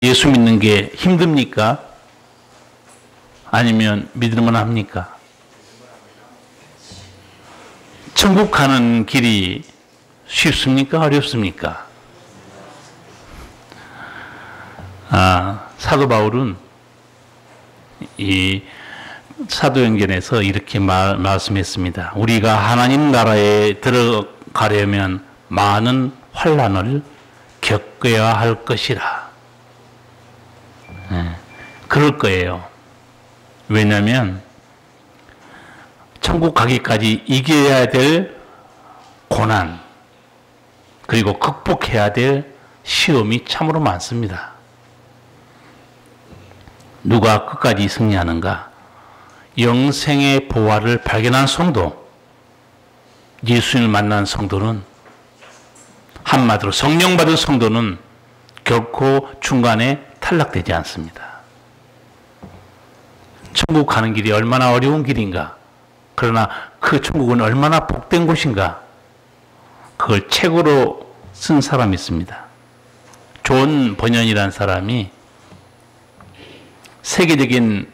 예수 믿는 게 힘듭니까? 아니면 믿을만 합니까? 천국 가는 길이 쉽습니까? 어렵습니까? 사도 바울은 이 사도행전에서 이렇게 말씀했습니다. 우리가 하나님 나라에 들어가려면 많은 환난을 겪어야 할 것이라. 그럴 거예요. 왜냐하면 천국 가기까지 이겨야 될 고난, 그리고 극복해야 될 시험이 참으로 많습니다. 누가 끝까지 승리하는가? 영생의 보화를 발견한 성도, 예수님을 만난 성도는, 한마디로 성령 받은 성도는 결코 중간에 탈락되지 않습니다. 천국 가는 길이 얼마나 어려운 길인가? 그러나 그 천국은 얼마나 복된 곳인가? 그걸 책으로 쓴 사람이 있습니다. 존 버년이라는 사람이 세계적인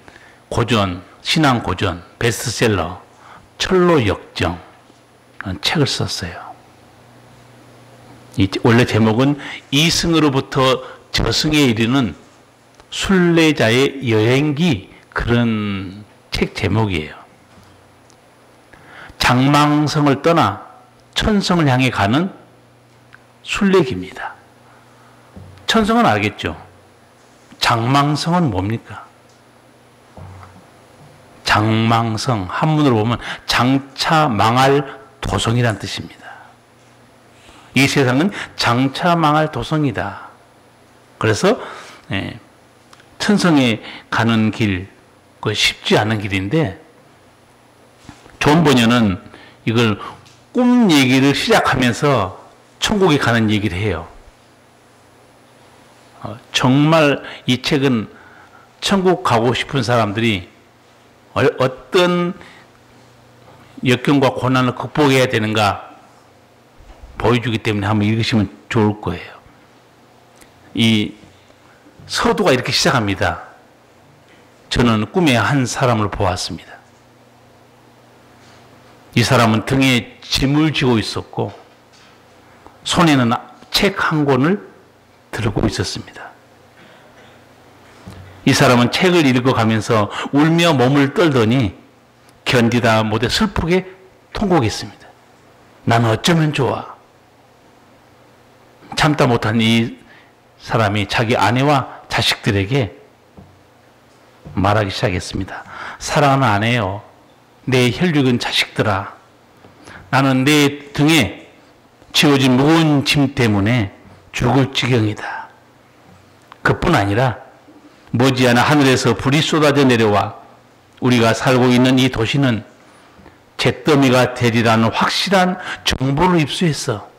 고전, 신앙 고전, 베스트셀러 철로 역정 책을 썼어요. 원래 제목은 이승으로부터 저승에 이르는 순례자의 여행기, 그런 책 제목이에요. 장망성을 떠나 천성을 향해 가는 순례기입니다. 천성은 알겠죠? 장망성은 뭡니까? 장망성, 한문으로 보면 장차 망할 도성이란 뜻입니다. 이 세상은 장차 망할 도성이다. 그래서 천성에 가는 길, 그 쉽지 않은 길인데, 존 버년은 이걸 꿈 얘기를 시작하면서 천국에 가는 얘기를 해요. 정말 이 책은 천국 가고 싶은 사람들이 어떤 역경과 고난을 극복해야 되는가 보여주기 때문에 한번 읽으시면 좋을 거예요. 이 서두가 이렇게 시작합니다. 저는 꿈에 한 사람을 보았습니다. 이 사람은 등에 짐을 지고 있었고 손에는 책 한 권을 들고 있었습니다. 이 사람은 책을 읽어가면서 울며 몸을 떨더니 견디다 못해 슬프게 통곡했습니다. 나는 어쩌면 좋아. 참다 못한 이 사람이 자기 아내와 자식들에게 말하기 시작했습니다. 사랑하는 아내요, 내 혈육은 자식들아, 나는 내 등에 지워진 무거운 짐 때문에 죽을 지경이다. 그뿐 아니라 머지않아 하늘에서 불이 쏟아져 내려와 우리가 살고 있는 이 도시는 잿더미가 되리라는 확실한 정보를 입수했어.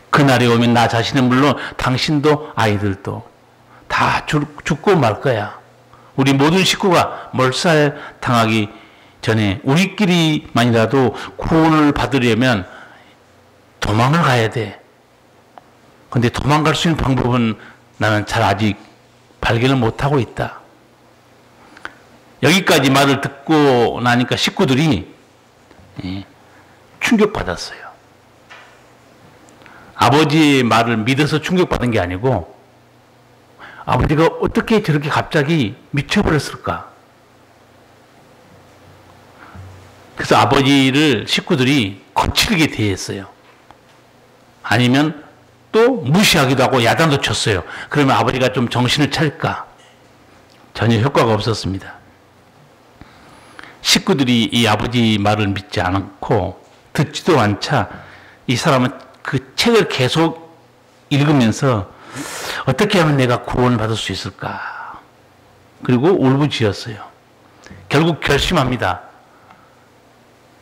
그날이 오면 나 자신은 물론 당신도 아이들도 다 죽고 말 거야. 우리 모든 식구가 몰살당하기 전에 우리끼리만이라도 구원을 받으려면 도망을 가야 돼. 근데 도망갈 수 있는 방법은 나는 잘 아직 발견을 못하고 있다. 여기까지 말을 듣고 나니까 식구들이 충격받았어요. 아버지의 말을 믿어서 충격받은 게 아니고, 아버지가 어떻게 저렇게 갑자기 미쳐버렸을까? 그래서 아버지를 식구들이 거칠게 대했어요. 아니면 또 무시하기도 하고 야단도 쳤어요. 그러면 아버지가 좀 정신을 차릴까? 전혀 효과가 없었습니다. 식구들이 이 아버지 말을 믿지 않고 듣지도 않자 이 사람은 그 책을 계속 읽으면서 어떻게 하면 내가 구원을 받을 수 있을까? 그리고 울부짖었어요. 결국 결심합니다.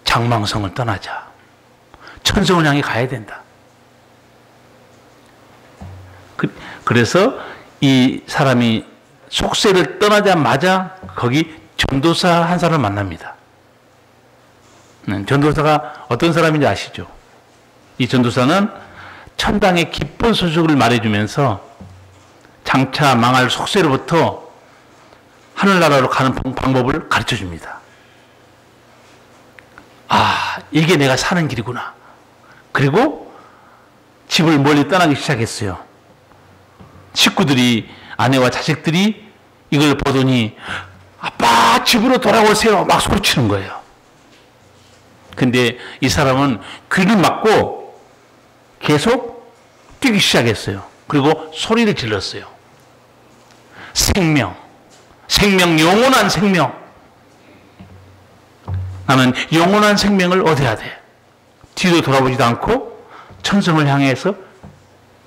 장망성을 떠나자. 천성을 향해 가야 된다. 그래서 이 사람이 속세를 떠나자마자 거기 전도사 한 사람을 만납니다. 전도사가 어떤 사람인지 아시죠? 이 전도사는 천당의 기쁜 소식을 말해주면서 장차 망할 속세로부터 하늘나라로 가는 방법을 가르쳐 줍니다. 아, 이게 내가 사는 길이구나. 그리고 집을 멀리 떠나기 시작했어요. 식구들이, 아내와 자식들이 이걸 보더니 아빠 집으로 돌아오세요 막 소리치는 거예요. 근데 이 사람은 귀를 막고 계속 뛰기 시작했어요. 그리고 소리를 질렀어요. 생명, 영원한 생명. 나는 영원한 생명을 얻어야 돼. 뒤로 돌아보지도 않고 천성을 향해서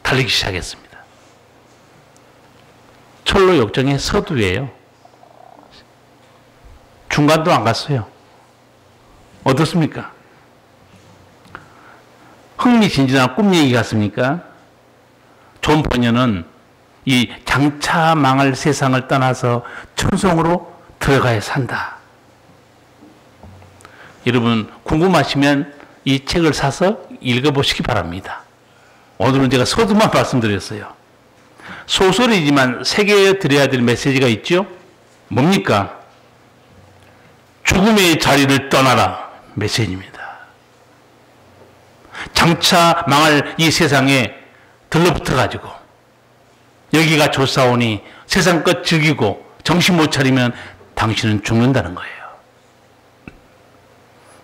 달리기 시작했습니다. 철로 역정의 서두예요. 중간도 안 갔어요. 어떻습니까? 흥미진진한 꿈 얘기 같습니까? 존 버녀는 이 장차 망할 세상을 떠나서 천성으로 들어가야 산다. 여러분 궁금하시면 이 책을 사서 읽어보시기 바랍니다. 오늘은 제가 서두만 말씀드렸어요. 소설이지만 새겨야 드려야 될 메시지가 있죠? 뭡니까? 죽음의 자리를 떠나라 메시지입니다. 장차 망할 이 세상에 들러붙어가지고 여기가 좋사오니 세상 것 즐기고 정신 못 차리면 당신은 죽는다는 거예요.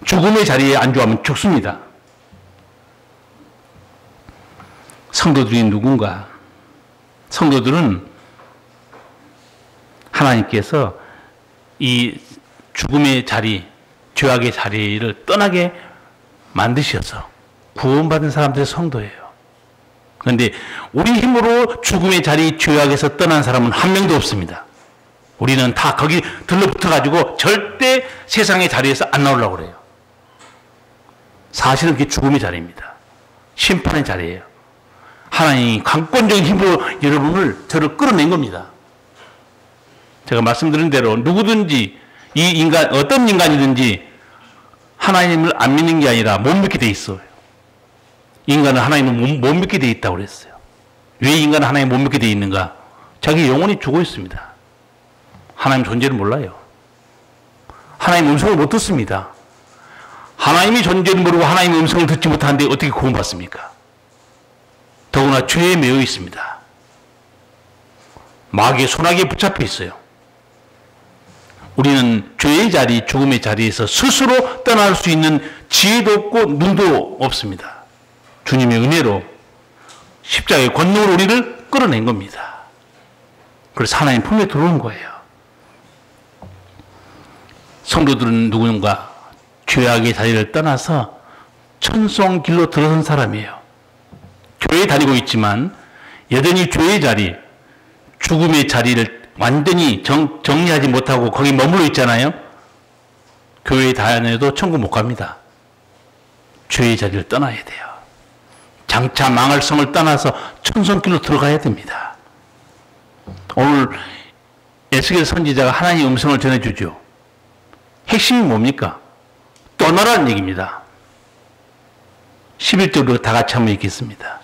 죽음의 자리에 안주하면 죽습니다. 성도들이 누군가? 성도들은 하나님께서 이 죽음의 자리, 죄악의 자리를 떠나게 만드셔서 구원받은 사람들의 성도예요. 그런데 우리 힘으로 죽음의 자리, 죄악에서 떠난 사람은 한 명도 없습니다. 우리는 다 거기 들러붙어가지고 절대 세상의 자리에서 안 나오려고 그래요. 사실은 그게 죽음의 자리입니다. 심판의 자리예요. 하나님이 강권적인 힘으로 여러분을, 저를 끌어낸 겁니다. 제가 말씀드린 대로 누구든지 이 인간, 어떤 인간이든지 하나님을 안 믿는 게 아니라 못 믿게 돼 있어요. 인간은 하나님을 못 믿게 돼 있다고 그랬어요. 왜 인간은 하나님을 못 믿게 돼 있는가? 자기 영혼이 죽어 있습니다. 하나님 존재를 몰라요. 하나님 음성을 못 듣습니다. 하나님이 존재를 모르고 하나님의 음성을 듣지 못하는데 어떻게 구원받습니까? 더구나 죄에 매여 있습니다. 마귀의 손아귀에 붙잡혀 있어요. 우리는 죄의 자리, 죽음의 자리에서 스스로 떠날 수 있는 지혜도 없고 눈도 없습니다. 주님의 은혜로 십자가의 권능으로 우리를 끌어낸 겁니다. 그래서 하나님 품에 들어온 거예요. 성도들은 누군가 죄악의 자리를 떠나서 천성 길로 들어선 사람이에요. 교회에 다니고 있지만 여전히 죄의 자리, 죽음의 자리를 완전히 정리하지 못하고 거기 머물러 있잖아요. 교회에 다녀도 천국 못 갑니다. 죄의 자리를 떠나야 돼요. 장차 망할 성을 떠나서 천성길로 들어가야 됩니다. 오늘 에스겔 선지자가 하나님의 음성을 전해주죠. 핵심이 뭡니까? 떠나라는 얘기입니다. 11절로 다 같이 한번 읽겠습니다.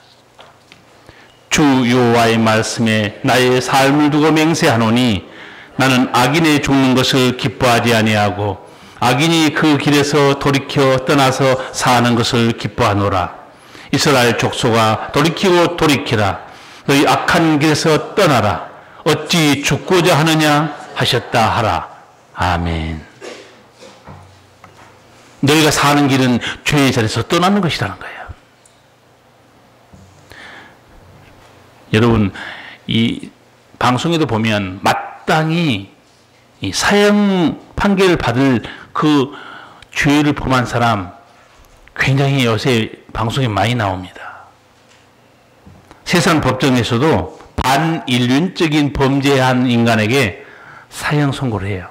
주 여호와의 말씀에 나의 삶을 두고 맹세하노니 나는 악인의 죽는 것을 기뻐하지 아니하고 악인이 그 길에서 돌이켜 떠나서 사는 것을 기뻐하노라. 이스라엘 족속아 돌이키고 돌이키라. 너희 악한 길에서 떠나라. 어찌 죽고자 하느냐 하셨다 하라. 아멘. 너희가 사는 길은 죄의 자리에서 떠나는 것이라는 거예요. 여러분, 이 방송에도 보면 마땅히 이 사형 판결을 받을 그 죄를 범한 사람 굉장히 요새 방송에 많이 나옵니다. 세상 법정에서도 반인륜적인 범죄한 인간에게 사형 선고를 해요.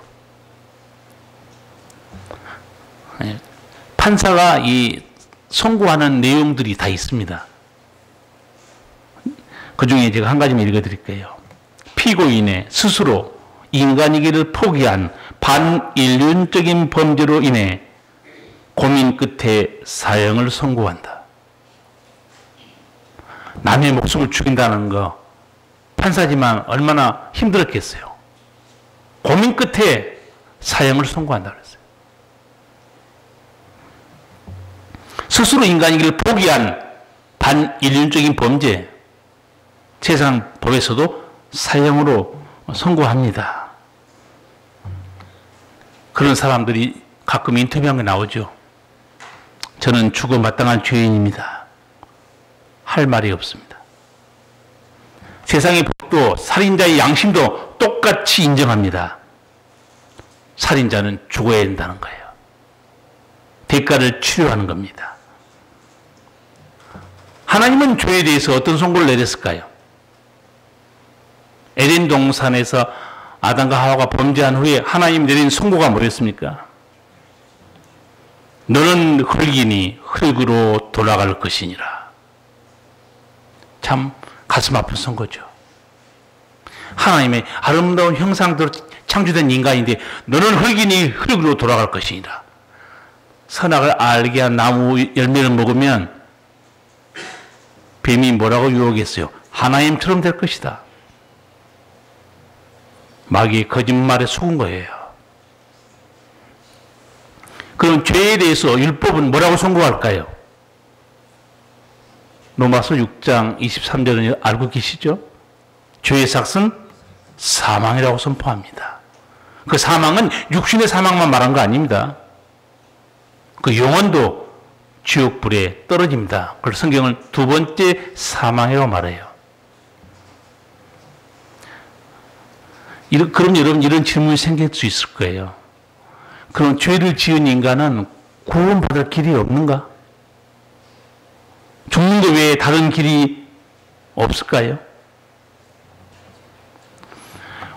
판사가 이 선고하는 내용들이 다 있습니다. 그 중에 제가 한 가지만 읽어드릴게요. 피고인의 스스로 인간이기를 포기한 반인륜적인 범죄로 인해 고민 끝에 사형을 선고한다. 남의 목숨을 죽인다는 거 판사지만 얼마나 힘들었겠어요. 고민 끝에 사형을 선고한다 그랬어요. 스스로 인간이기를 포기한 반인륜적인 범죄, 세상 법에서도 사형으로 선고합니다. 그런 사람들이 가끔 인터뷰한 게 나오죠. 저는 죽어 마땅한 죄인입니다. 할 말이 없습니다. 세상의 법도 살인자의 양심도 똑같이 인정합니다. 살인자는 죽어야 된다는 거예요. 대가를 치료하는 겁니다. 하나님은 죄에 대해서 어떤 선고를 내렸을까요? 에덴 동산에서 아담과 하와가 범죄한 후에 하나님 내린 선고가 뭐였습니까? 너는 흙이니 흙으로 돌아갈 것이니라. 참 가슴 아픈 선고죠. 하나님의 아름다운 형상대로 창조된 인간인데 너는 흙이니 흙으로 돌아갈 것이니라. 선악을 알게 한 나무 열매를 먹으면 뱀이 뭐라고 유혹했어요? 하나님처럼 될 것이다. 마귀의 거짓말에 속은 거예요. 그럼 죄에 대해서 율법은 뭐라고 선고할까요? 로마서 6장 23절은 알고 계시죠? 죄의 삭은 사망이라고 선포합니다. 그 사망은 육신의 사망만 말한 거 아닙니다. 그 영혼도 지옥불에 떨어집니다. 그래서 성경은 두 번째 사망이라고 말해요. 그럼 여러분 이런 질문이 생길 수 있을 거예요. 그럼 죄를 지은 인간은 구원받을 길이 없는가? 죽는 것 외에 다른 길이 없을까요?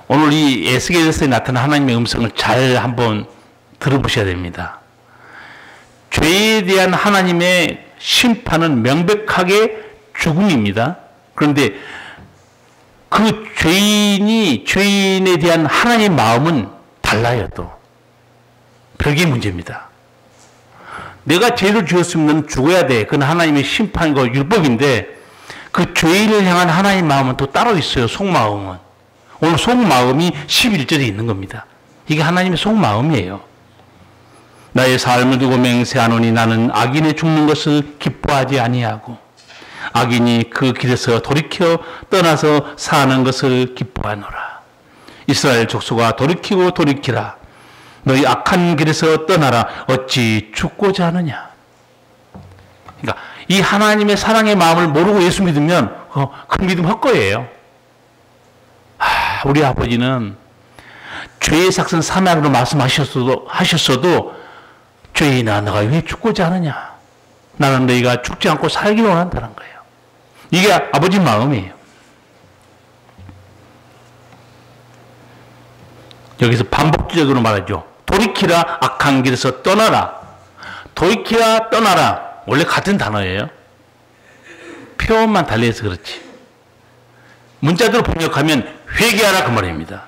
오늘 이 에스겔서에 나타난 하나님의 음성을 잘 한번 들어보셔야 됩니다. 죄에 대한 하나님의 심판은 명백하게 죽음입니다. 그런데 그 죄인에 대한 하나님의 마음은 달라요. 또 별개의 문제입니다. 내가 죄를 지었으면 죽어야 돼. 그건 하나님의 심판이고 율법인데 그 죄인을 향한 하나님의 마음은 또 따로 있어요. 속마음은. 오늘 속마음이 11절에 있는 겁니다. 이게 하나님의 속마음이에요. 나의 삶을 두고 맹세하노니 나는 악인의 죽는 것을 기뻐하지 아니하고 악인이 그 길에서 돌이켜 떠나서 사는 것을 기뻐하노라. 이스라엘 족속아 돌이키고 돌이키라. 너희 악한 길에서 떠나라. 어찌 죽고자 하느냐. 그러니까 이 하나님의 사랑의 마음을 모르고 예수 믿으면 그 믿음 헛거예요. 우리 아버지는 죄의 삭은 사망으로 말씀하셨어도 죄인아 너가 왜 죽고자 하느냐. 나는 너희가 죽지 않고 살기를 원한다는 거예요. 이게 아버지 마음이에요. 여기서 반복적으로 말하죠. 돌이키라. 악한 길에서 떠나라. 돌이키라 떠나라. 원래 같은 단어예요. 표현만 달리해서 그렇지. 문자대로 번역하면 회개하라 그 말입니다.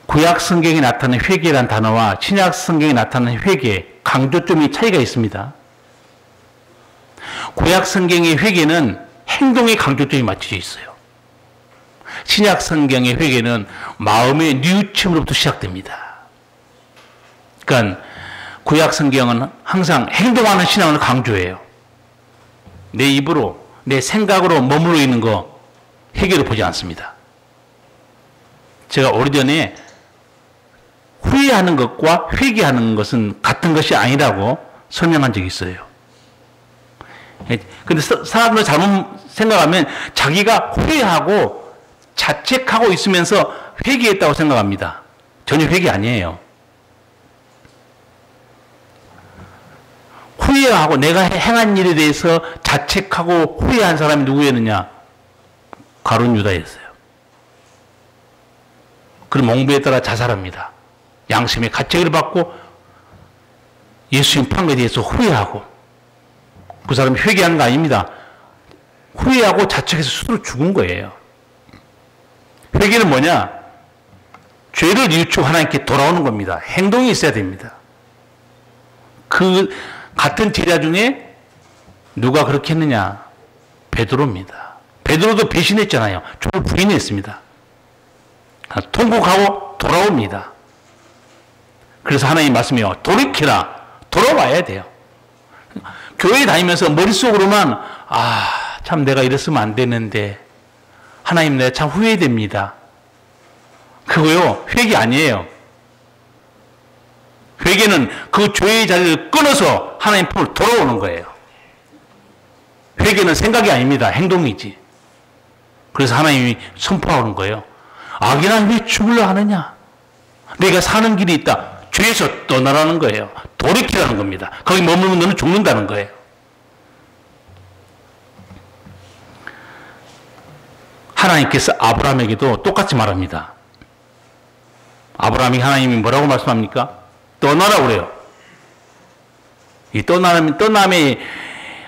구약 성경에 나타나는 회개라는 단어와 신약 성경에 나타나는 회개, 강조점이 차이가 있습니다. 구약 성경의 회개는 행동의 강조점이 맞춰져 있어요. 신약 성경의 회개는 마음의 뉘우침으로부터 시작됩니다. 그러니까 구약 성경은 항상 행동하는 신앙을 강조해요. 내 입으로, 내 생각으로 머무르고 있는 거 회개로 보지 않습니다. 제가 오래전에 후회하는 것과 회개하는 것은 같은 것이 아니라고 설명한 적이 있어요. 근데 사람들 잘못 생각하면 자기가 후회하고 자책하고 있으면서 회개했다고 생각합니다. 전혀 회개 아니에요. 후회하고 내가 행한 일에 대해서 자책하고 후회한 사람이 누구였느냐? 가룟 유다였어요. 그럼 몽부에 따라 자살합니다. 양심의 가책을 받고 예수님 판결에 대해서 후회하고 그 사람이 회개하는 거 아닙니다. 후회하고 자책해서 스스로 죽은 거예요. 회개는 뭐냐? 죄를 뉘우치고 하나님께 돌아오는 겁니다. 행동이 있어야 됩니다. 그 같은 제자 중에 누가 그렇게 했느냐? 베드로입니다. 베드로도 배신했잖아요. 주를 부인했습니다. 통곡하고 돌아옵니다. 그래서 하나님 말씀이요. 돌이키라. 돌아와야 돼요. 교회 다니면서 머릿속으로만 참 내가 이랬으면 안 되는데 하나님 내가 참 후회됩니다. 그거요. 회개 아니에요. 회개는 그 죄의 자리를 끊어서 하나님 품으로 돌아오는 거예요. 회개는 생각이 아닙니다. 행동이지. 그래서 하나님이 선포하는 거예요. 악인아 왜 죽으려 하느냐? 내가 사는 길이 있다. 죄에서 떠나라는 거예요. 돌이키라는 겁니다. 거기 머물면 너는 죽는다는 거예요. 하나님께서 아브라함에게도 똑같이 말합니다. 아브라함이 하나님이 뭐라고 말씀합니까? 떠나라 그래요. 이 떠남에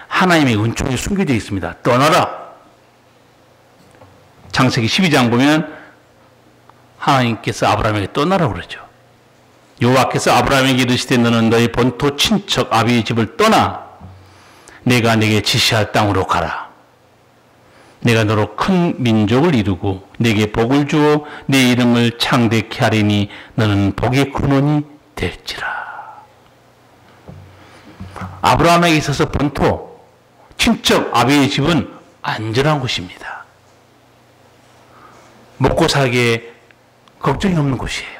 하나님의 은총이 숨겨져 있습니다. 떠나라. 창세기 12장 보면 하나님께서 아브라함에게 떠나라 그러죠. 여호와께서 아브라함에게 이르시되 너는 너의 본토 친척 아비의 집을 떠나 내가 네게 지시할 땅으로 가라. 내가 너로 큰 민족을 이루고 네게 복을 주어 네 이름을 창대케 하리니 너는 복의 근원이 될지라. 아브라함에게 있어서 본토 친척 아비의 집은 안전한 곳입니다. 먹고 살기에 걱정이 없는 곳이에요.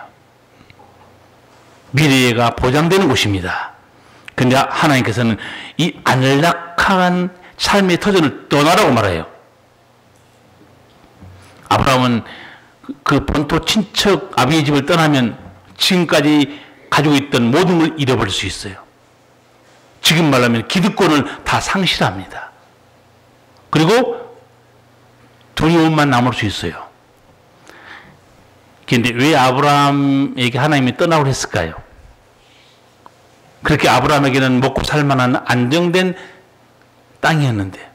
미래가 보장되는 곳입니다. 그런데 하나님께서는 이 안락한 삶의 터전을 떠나라고 말해요. 아브라함은 그 본토 친척 아비의 집을 떠나면 지금까지 가지고 있던 모든 걸 잃어버릴 수 있어요. 지금 말하면 기득권을 다 상실합니다. 그리고 두려움만 남을 수 있어요. 그런데 왜 아브라함에게 하나님이 떠나라고 했을까요? 그렇게 아브라함에게는 먹고 살만한 안정된 땅이었는데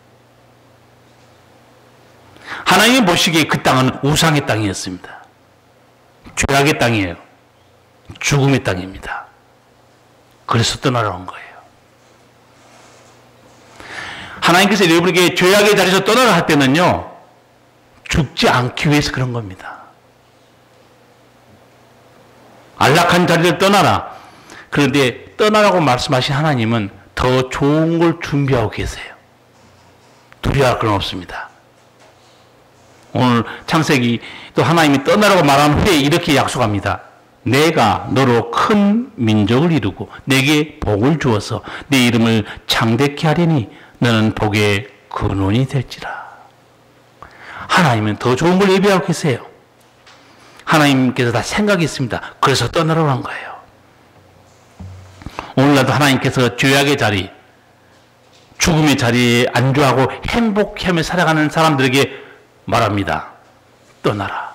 하나님이 보시기에 그 땅은 우상의 땅이었습니다. 죄악의 땅이에요. 죽음의 땅입니다. 그래서 떠나라고 한 거예요. 하나님께서 여러분에게 죄악의 자리에서 떠나라 할 때는요, 죽지 않기 위해서 그런 겁니다. 안락한 자리를 떠나라. 그런데 떠나라고 말씀하신 하나님은 더 좋은 걸 준비하고 계세요. 두려워할 건 없습니다. 오늘 창세기 또 하나님이 떠나라고 말한 후에 이렇게 약속합니다. 내가 너로 큰 민족을 이루고 내게 복을 주어서 네 이름을 창대케 하리니 너는 복의 근원이 될지라. 하나님은 더 좋은 걸 예비하고 계세요. 하나님께서 다 생각이 있습니다. 그래서 떠나라고 한 거예요. 오늘날도 하나님께서 죄악의 자리, 죽음의 자리에 안주하고 행복하며 살아가는 사람들에게 말합니다. 떠나라.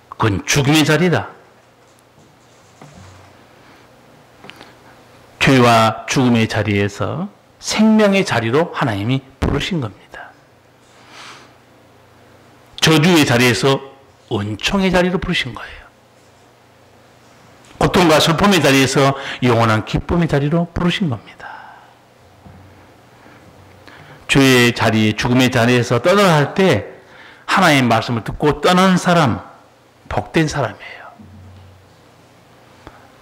그건 죽음의 자리다. 죄와 죽음의 자리에서 생명의 자리로 하나님이 부르신 겁니다. 저주의 자리에서 은총의 자리로 부르신 거예요. 고통과 슬픔의 자리에서 영원한 기쁨의 자리로 부르신 겁니다. 죄의 자리, 죽음의 자리에서 떠나라 할 때 하나님의 말씀을 듣고 떠나는 사람, 복된 사람이에요.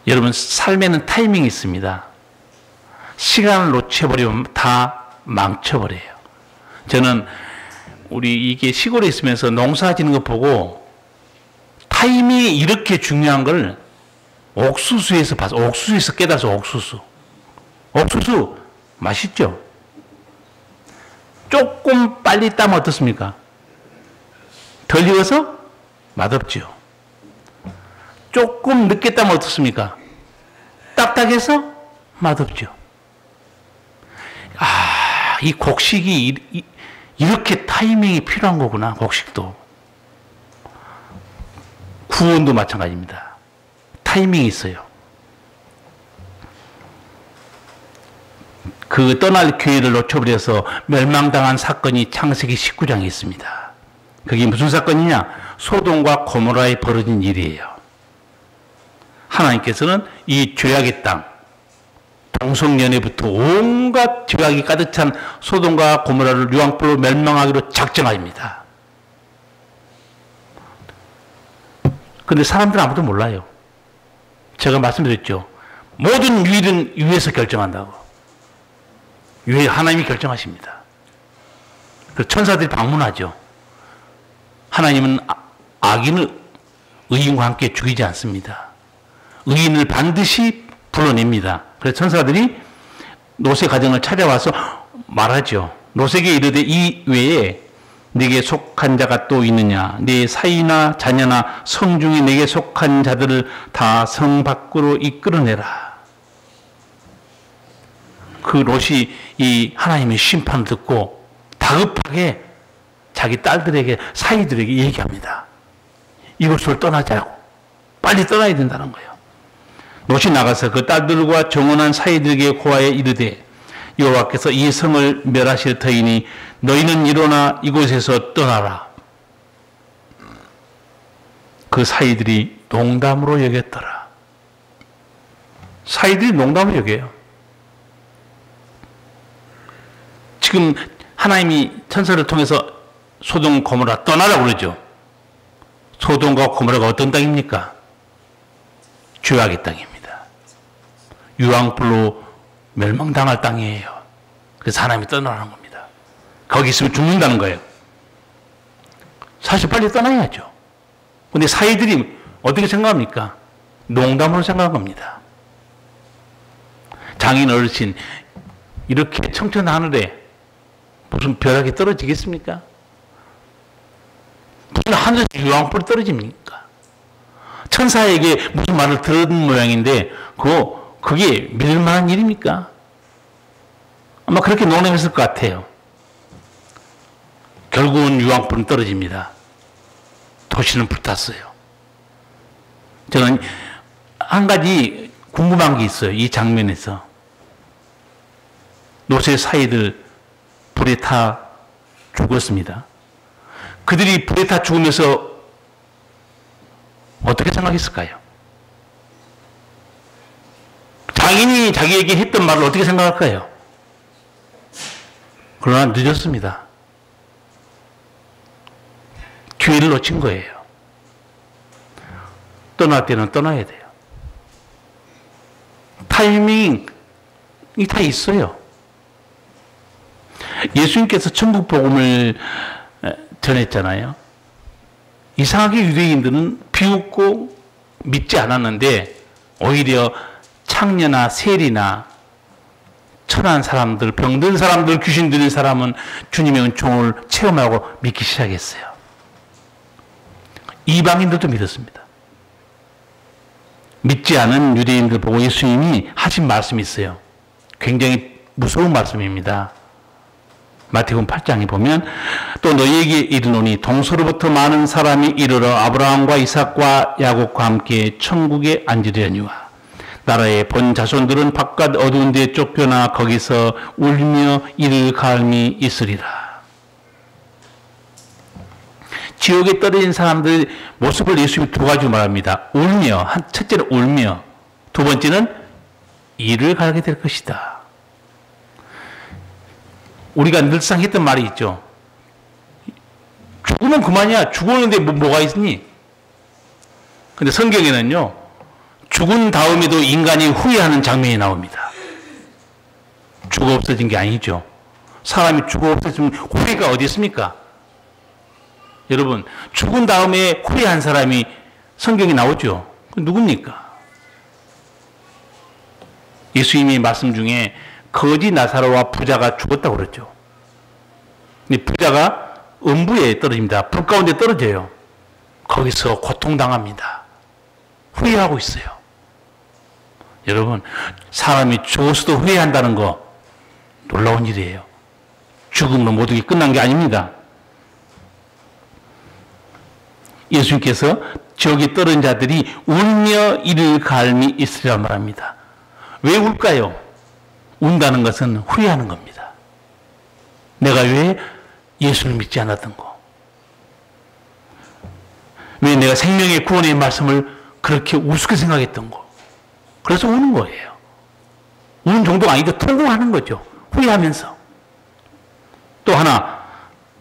여러분, 삶에는 타이밍이 있습니다. 시간을 놓쳐버리면 다 망쳐버려요. 저는 우리 이게 시골에 있으면서 농사 짓는 거 보고 타이밍이 이렇게 중요한 걸 옥수수에서 봐서, 옥수수에서 깨달아서 옥수수. 옥수수 맛있죠? 조금 빨리 따면 어떻습니까? 덜 익어서 맛없죠. 조금 늦게 따면 어떻습니까? 딱딱해서 맛없죠. 이 곡식이 이렇게 타이밍이 필요한 거구나, 곡식도. 구원도 마찬가지입니다. 타이밍이 있어요. 그 떠날 기회를 놓쳐버려서 멸망당한 사건이 창세기 19장에 있습니다. 그게 무슨 사건이냐? 소돔과 고모라에 벌어진 일이에요. 하나님께서는 이 죄악의 땅, 동성연애부터 온갖 죄악이 가득 찬 소돔과 고모라를 유황불로 멸망하기로 작정합니다. 그런데 사람들은 아무도 몰라요. 제가 말씀드렸죠. 모든 일은 위에서 결정한다고. 위에 하나님이 결정하십니다. 그 천사들이 방문하죠. 하나님은 악인을 의인과 함께 죽이지 않습니다. 의인을 반드시 불러냅니다. 그래서 천사들이 롯의 가정을 찾아와서 말하죠. 롯에게 이르되 이 외에 네게 속한 자가 또 있느냐? 네 사이나 자녀나 성 중에 네게 속한 자들을 다 성 밖으로 이끌어내라. 그 롯이 이 하나님의 심판을 듣고 다급하게 자기 딸들에게 사이들에게 얘기합니다. 이곳을 떠나자고. 빨리 떠나야 된다는 거예요. 롯이 나가서 그 딸들과 정혼한 사이들에게 고하여 이르되 여호와께서 이 성을 멸하실 터이니 너희는 일어나 이곳에서 떠나라. 그 사이들이 농담으로 여겼더라. 사이들이 농담으로 여겨요. 지금 하나님이 천사를 통해서 소돔 고모라 떠나라고 그러죠. 소돔과 고모라가 어떤 땅입니까? 죄악의 땅입니다. 유황불로 멸망당할 땅이에요. 그래서 하나님이 떠나라는 겁니다. 거기 있으면 죽는다는 거예요. 사실 빨리 떠나야죠. 근데 사이들이 어떻게 생각합니까? 농담으로 생각한 겁니다. 장인 어르신 이렇게 청천 하늘에 무슨 벼락이 떨어지겠습니까? 무슨 하늘에서 유황불이 떨어집니까? 천사에게 무슨 말을 들은 모양인데 그게 믿을 만한 일입니까? 아마 그렇게 농담했을 것 같아요. 결국은 유황불은 떨어집니다. 도시는 불탔어요. 저는 한 가지 궁금한 게 있어요. 이 장면에서. 롯의 사이들 불에 타 죽었습니다. 그들이 불에 타 죽으면서 어떻게 생각했을까요? 장인이 자기에게 했던 말을 어떻게 생각할까요? 그러나 늦었습니다. 기회를 놓친 거예요. 떠날 때는 떠나야 돼요. 타이밍이 다 있어요. 예수님께서 천국 복음을 전했잖아요. 이상하게 유대인들은 비웃고 믿지 않았는데 오히려 창녀나 세리나 천한 사람들, 병든 사람들, 귀신 들린 사람은 주님의 은총을 체험하고 믿기 시작했어요. 이방인들도 믿었습니다. 믿지 않은 유대인들 보고 예수님이 하신 말씀이 있어요. 굉장히 무서운 말씀입니다. 마태복음 8장에 보면 또 너희에게 이르노니 동서로부터 많은 사람이 이르러 아브라함과 이삭과 야곱과 함께 천국에 앉으려니와 나라의 본 자손들은 바깥 어두운 데 쫓겨나 거기서 울며 이를 갈미 있으리라. 지옥에 떨어진 사람들 모습을 예수님이 두 가지로 말합니다. 울며, 첫째는 울며, 두 번째는 이를 갈게 될 것이다. 우리가 늘상 했던 말이 있죠. 죽으면 그만이야. 죽었는데 뭐가 있니? 근데 성경에는요, 죽은 다음에도 인간이 후회하는 장면이 나옵니다. 죽어 없어진 게 아니죠. 사람이 죽어 없어지면 후회가 어디 있습니까? 여러분, 죽은 다음에 후회한 사람이 성경에 나오죠. 그 누굽니까? 예수님의 말씀 중에 거지 나사로와 부자가 죽었다고 그랬죠. 근데 부자가 음부에 떨어집니다. 불 가운데 떨어져요. 거기서 고통당합니다. 후회하고 있어요. 여러분, 사람이 죽어서도 후회한다는 거 놀라운 일이에요. 죽음으로 모든 게 끝난 게 아닙니다. 예수님께서 지옥에 떨어진 자들이 울며 이를 갈미 있으리라 말합니다. 왜 울까요? 운다는 것은 후회하는 겁니다. 내가 왜 예수를 믿지 않았던 거? 왜 내가 생명의 구원의 말씀을 그렇게 우습게 생각했던 거? 그래서 우는 거예요. 운 정도가 아니고 통곡하는 거죠. 후회하면서. 또 하나,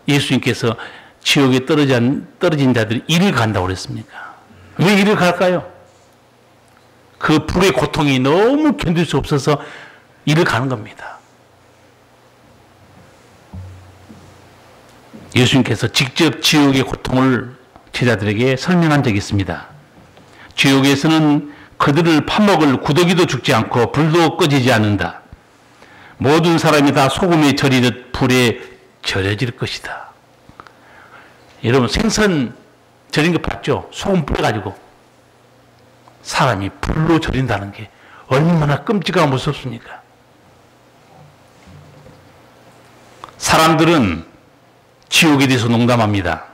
예수님께서 지옥에 떨어진 자들이 이를 간다고 그랬습니까? 왜 이를 갈까요? 그 불의 고통이 너무 견딜 수 없어서 이를 가는 겁니다. 예수님께서 직접 지옥의 고통을 제자들에게 설명한 적이 있습니다. 지옥에서는 그들을 파먹을 구더기도 죽지 않고 불도 꺼지지 않는다. 모든 사람이 다 소금에 절이듯 불에 절여질 것이다. 여러분, 생선 절인 거 봤죠? 소금 뿌려가지고 사람이 불로 절인다는 게 얼마나 끔찍하고 무섭습니까? 사람들은 지옥에 대해서 농담합니다.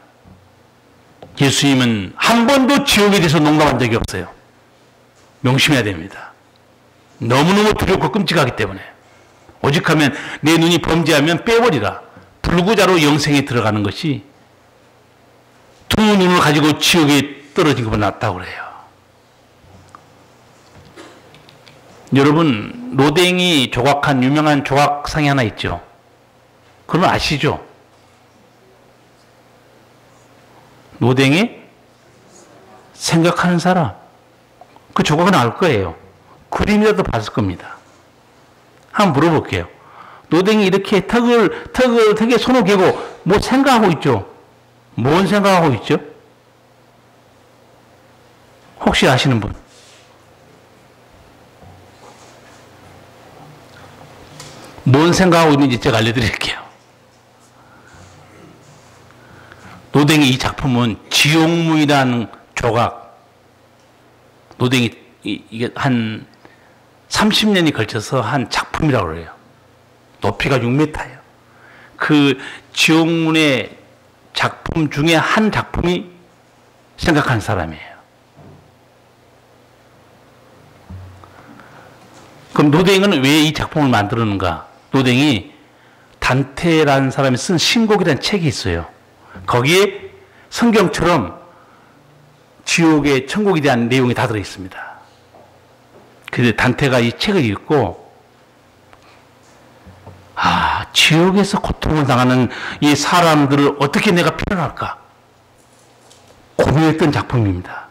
예수님은 한 번도 지옥에 대해서 농담한 적이 없어요. 명심해야 됩니다. 너무너무 두렵고 끔찍하기 때문에. 오직하면 내 눈이 범죄하면 빼버리라. 불구자로 영생에 들어가는 것이 두 눈을 가지고 지옥에 떨어진 것보다 낫다고 그래요. 여러분, 노댕이 조각한 유명한 조각상이 하나 있죠. 그건 아시죠? 노댕이 생각하는 사람. 그 조각은 알 거예요. 그림이라도 봤을 겁니다. 한번 물어볼게요. 노댕이 이렇게 턱에 손을 개고 뭐 생각하고 있죠? 뭔 생각하고 있죠? 혹시 아시는 분? 뭔 생각하고 있는지 제가 알려드릴게요. 노댕이 이 작품은 지옥문이라는 조각, 노댕이 이게 한 30년이 걸쳐서 한 작품이라고 그래요. 높이가 6m예요. 그 지옥문의 작품 중에 한 작품이 생각하는 사람이에요. 그럼 노댕이는 왜 이 작품을 만들었는가? 노댕이 단테라는 사람이 쓴 신곡이라는 책이 있어요. 거기에 성경처럼 지옥의 천국에 대한 내용이 다 들어있습니다. 그래서 단테가 이 책을 읽고 지옥에서 고통을 당하는 이 사람들을 어떻게 내가 표현할까 고민했던 작품입니다.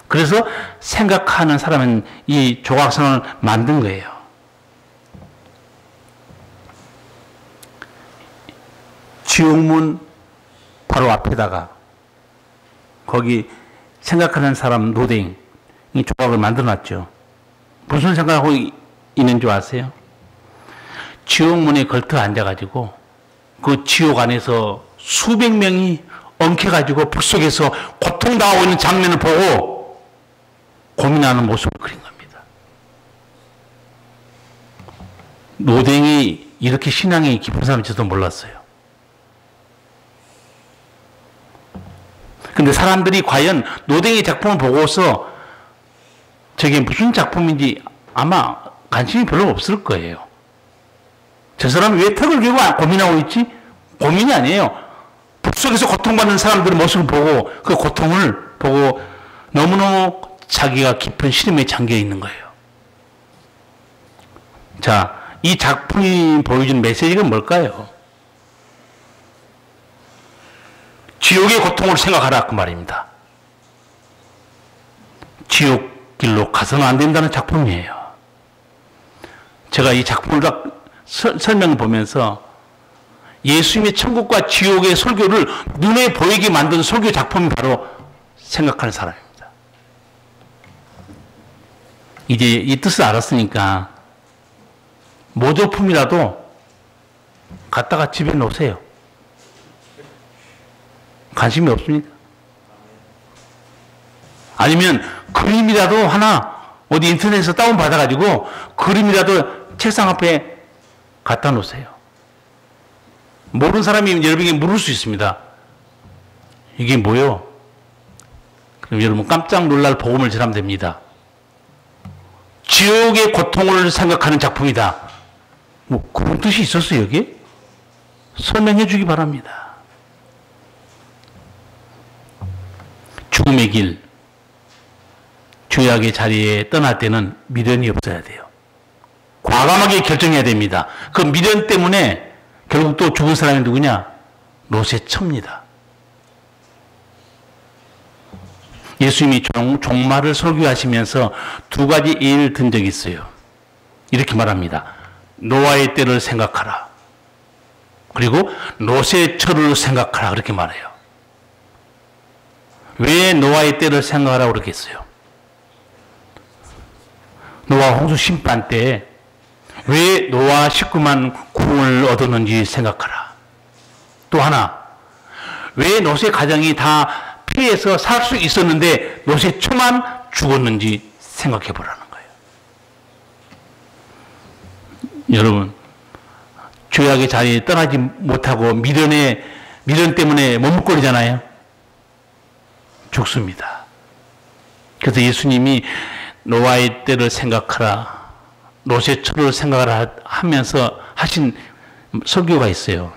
그래서 생각하는 사람은 이 조각상을 만든 거예요. 지옥문 바로 앞에다가 거기 생각하는 사람 노댕이 조각을 만들어놨죠. 무슨 생각하고 있는 줄 아세요? 지옥문에 걸터 앉아가지고 그 지옥 안에서 수백 명이 엉켜가지고 불 속에서 고통당하고 있는 장면을 보고 고민하는 모습을 그린 겁니다. 노댕이 이렇게 신앙이 깊은 사람이 저도 몰랐어요. 근데 사람들이 과연 노댕이 작품을 보고서 저게 무슨 작품인지 아마 관심이 별로 없을 거예요. 저 사람이 왜 턱을 개고 고민하고 있지? 고민이 아니에요. 불 속에서 고통받는 사람들의 모습을 보고 그 고통을 보고 너무너무 자기가 깊은 시름에 잠겨 있는 거예요. 자, 이 작품이 보여주는 메시지가 뭘까요? 지옥의 고통을 생각하라 그 말입니다. 지옥 길로 가서는 안 된다는 작품이에요. 제가 이 작품을 딱 설명을 보면서 예수님의 천국과 지옥의 설교를 눈에 보이게 만든 설교 작품이 바로 생각하는 사람입니다. 이제 이 뜻을 알았으니까 모조품이라도 갖다가 집에 놓으세요. 관심이 없습니까? 아니면 그림이라도 하나 어디 인터넷에서 다운받아가지고 그림이라도 책상 앞에 갖다 놓으세요. 모르는 사람이 여러분에게 물을 수 있습니다. 이게 뭐요? 그럼 여러분 깜짝 놀랄 복음을 전하면 됩니다. 지옥의 고통을 생각하는 작품이다. 뭐 그런 뜻이 있었어요 여기? 설명해 주기 바랍니다. 죽음의 길, 죄악의 자리에 떠날 때는 미련이 없어야 돼요. 과감하게 결정해야 됩니다. 그 미련 때문에 결국 또 죽은 사람이 누구냐? 노새처입니다. 예수님이 종말을 설교하시면서 두 가지 예를 든 적이 있어요. 이렇게 말합니다. 노아의 때를 생각하라. 그리고 노새처를 생각하라. 그렇게 말해요. 왜 노아의 때를 생각하라고 그렇게 했어요? 노아 홍수 심판 때 왜 노아 식구만 구원을 얻었는지 생각하라. 또 하나, 왜 노새 가정이 다 피해서 살 수 있었는데 노새처만 죽었는지 생각해 보라는 거예요. 여러분, 죄악의 자리에 떠나지 못하고 미련 때문에 머뭇거리잖아요. 죽습니다. 그래서 예수님이 노아의 때를 생각하라, 노새처를 생각하라 하면서 하신 설교가 있어요.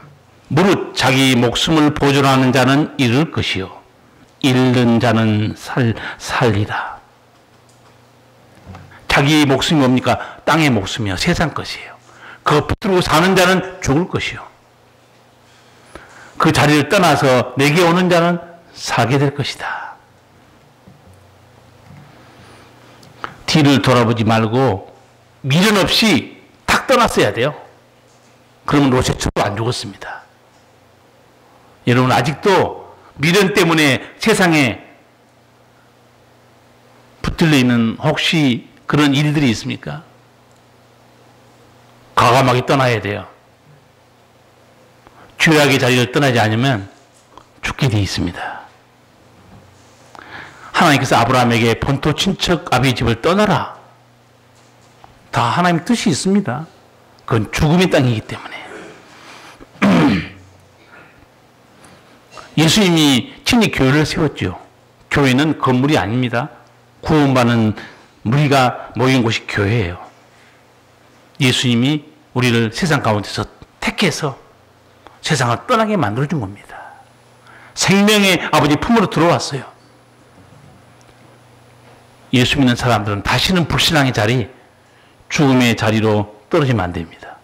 무릇 자기 목숨을 보존하는 자는 잃을 것이요 잃는 자는 살리라. 자기 목숨이 뭡니까? 땅의 목숨이요, 세상 것이에요. 그거 붙들고 사는 자는 죽을 것이요 그 자리를 떠나서 내게 오는 자는 살게 될 것이다. 뒤를 돌아보지 말고 미련 없이 탁 떠났어야 돼요. 그러면 노새처도 안 죽었습니다. 여러분, 아직도 미련 때문에 세상에 붙들려 있는 혹시 그런 일들이 있습니까? 과감하게 떠나야 돼요. 죄악의 자리를 떠나지 않으면 죽게 되어 있습니다. 하나님께서 아브라함에게 본토 친척 아비의 집을 떠나라. 다 하나님 뜻이 있습니다. 그건 죽음의 땅이기 때문에. 예수님이 친히 교회를 세웠죠. 교회는 건물이 아닙니다. 구원받는 무리가 모인 곳이 교회예요. 예수님이 우리를 세상 가운데서 택해서 세상을 떠나게 만들어준 겁니다. 생명의 아버지 품으로 들어왔어요. 예수 믿는 사람들은 다시는 불신앙의 자리, 죽음의 자리로 떨어지면 안 됩니다.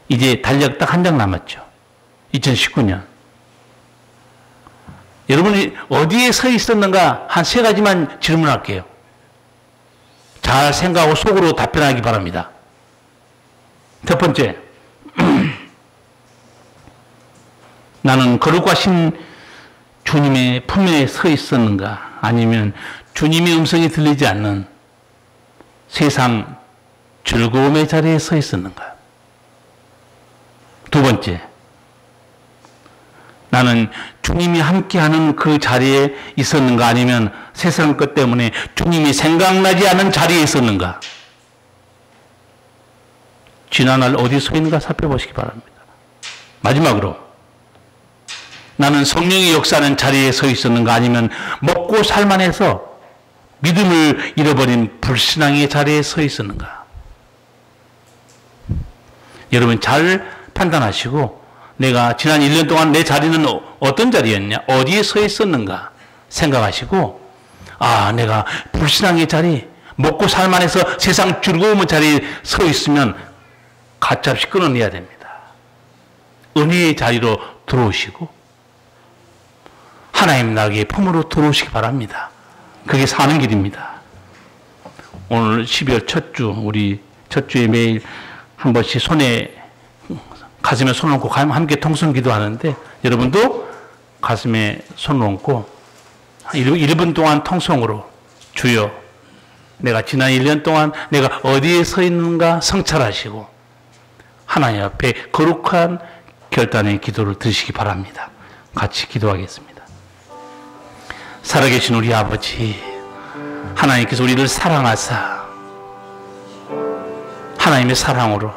이제 달력 딱 한 장 남았죠. 2019년. 여러분이 어디에 서 있었는가 한 세 가지만 질문할게요. 잘 생각하고 속으로 답변하기 바랍니다. 첫 번째, 나는 거룩하신 주님의 품에 서 있었는가? 아니면 주님의 음성이 들리지 않는 세상 즐거움의 자리에 서 있었는가? 두 번째, 나는 주님이 함께하는 그 자리에 있었는가? 아니면 세상 것 때문에 주님이 생각나지 않은 자리에 있었는가? 지난날 어디 서 있는가 살펴보시기 바랍니다. 마지막으로, 나는 성령의 역사하는 자리에 서 있었는가? 아니면 먹고 살만해서 믿음을 잃어버린 불신앙의 자리에 서 있었는가? 여러분 잘 판단하시고, 내가 지난 1년 동안 내 자리는 어떤 자리였냐? 어디에 서 있었는가? 생각하시고, 아, 내가 불신앙의 자리, 먹고 살만해서 세상 즐거움의 자리에 서 있으면 가짜없이 끊어내야 됩니다. 은혜의 자리로 들어오시고 하나님 나라의 품으로 들어오시기 바랍니다. 그게 사는 길입니다. 오늘 12월 첫 주, 우리 첫 주에 매일 한 번씩 가슴에 손을 얹고 함께 통성 기도하는데, 여러분도 가슴에 손을 얹고 1분 동안 통성으로, 주여, 내가 지난 1년 동안 내가 어디에 서 있는가 성찰하시고 하나님 앞에 거룩한 결단의 기도를 드시기 바랍니다. 같이 기도하겠습니다. 살아계신 우리 아버지, 하나님께서 우리를 사랑하사 하나님의 사랑으로,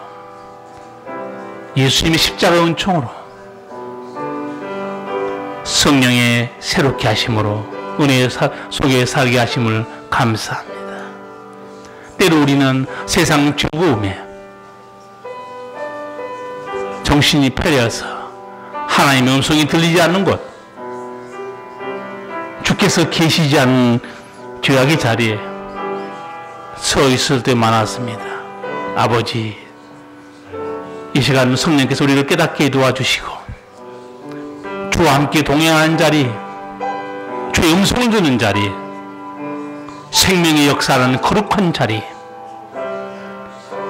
예수님의 십자가 은총으로, 성령의 새롭게 하심으로 은혜 속에 살게 하심을 감사합니다. 때로 우리는 세상 즐거움에 정신이 패려서 하나님의 음성이 들리지 않는 곳, 주께서 계시지 않는 죄악의 자리에 서 있을 때 많았습니다. 아버지, 이 시간 성령께서 우리를 깨닫게 도와주시고 주와 함께 동행하는 자리, 주의 음성을 듣는 자리, 생명의 역사하는 거룩한 자리,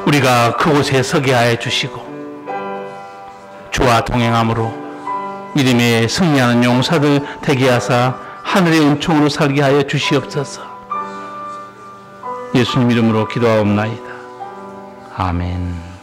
우리가 그곳에 서게 하여 주시고 주와 동행함으로 믿음의 승리하는 용사들 되게 하사 하늘의 은총으로 살게 하여 주시옵소서. 예수님 이름으로 기도하옵나이다. 아멘.